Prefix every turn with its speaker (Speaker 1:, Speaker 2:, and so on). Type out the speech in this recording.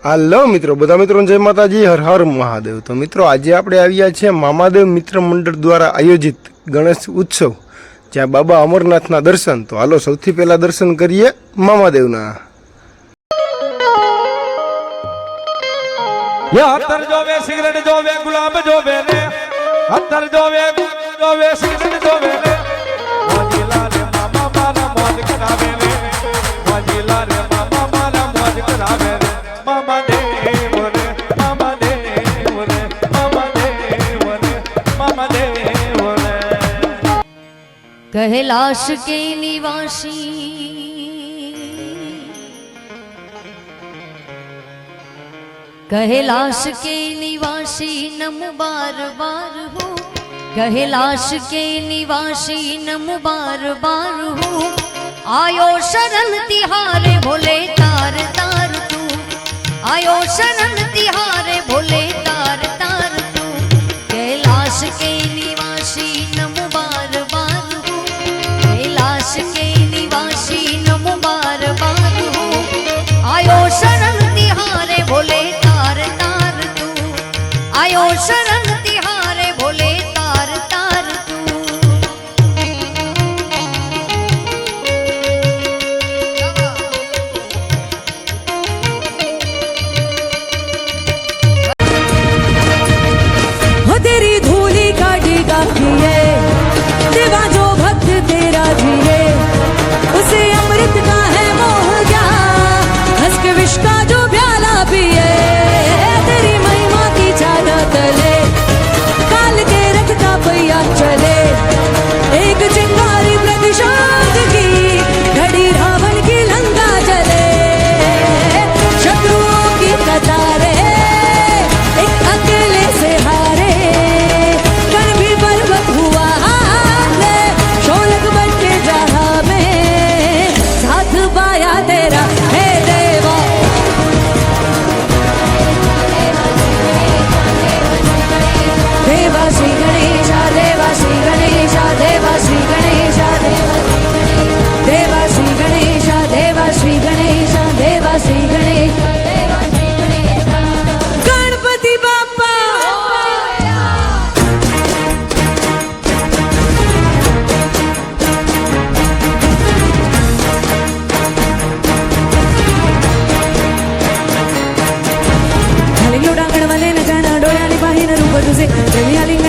Speaker 1: હાલો મિત્રો, બધા મિત્રોને જય માતાજી, હર હર મહાદેવ। તો મિત્રો આજે આપણે આવ્યા છીએ મામાદેવ મિત્ર મંડળ દ્વારા આયોજિત ગણેશ ઉત્સવ, જ્યાં બાબા અમરનાથના દર્શન। તો હાલો સૌથી પહેલા દર્શન કરીએ મામાદેવના।
Speaker 2: અત્તર જોવે સિગરેટ જોવે ગુલાબ જોવે રે, અત્તર જોવે સિગરેટ જોવે રે, મોજીલા રે મામા મારા મોજ કરાવે રે, મોજીલા રે મામા મારા મોજ કરાવે રે, મામા દેવ રે, મામા દેવ રે, મામા દેવ રે, મામા દેવ રે।
Speaker 3: कैलाश के निवासी कैलाश के निवासी नमो बार बार हो, कैलाश के निवासी नमो बार बार हो। आयो शरण तिहारे भोले तार तार तू, आयो शरण तिहारे भोले तार तार तू। कैलाश के निवासी नमो बार बार हो, कैलाश के निवासी नमो बार बार हो। आयो शरण तिहारे भोले तार तार तू, आयो शरण तिहारे भोले तार तार तू।
Speaker 4: हो तेरी धूली काटी काफी है, देवा जो भक्त तेरा जिए, उसे अमृत का है मोह क्या, हंस के विष का जो प्याला पिए। तेरी महिमा की चादर तले काल के रथ का पहिया चले, एक चिंगारी प्रतिशोध की घड़ी रावण की लंका जले। शत्रुओं की कतारे एक अकेले से हारे, कर भी पर्वत हुआ हारे, शोलक बन के जहां में साथ पाया तेरा हे देवा। देवा श्री गणेशा, देवा श्री गणेशा, देवा श्री गणेशा, देवा श्री गणेशा, देवा श्री गणेशा, देवा श्री गणेशा, देवा श्री गणेशा। गणपति बाप्पा लिंगो डांगण वाले न जाना डोळ्याने पाहिन रूप तुझे, आलिंग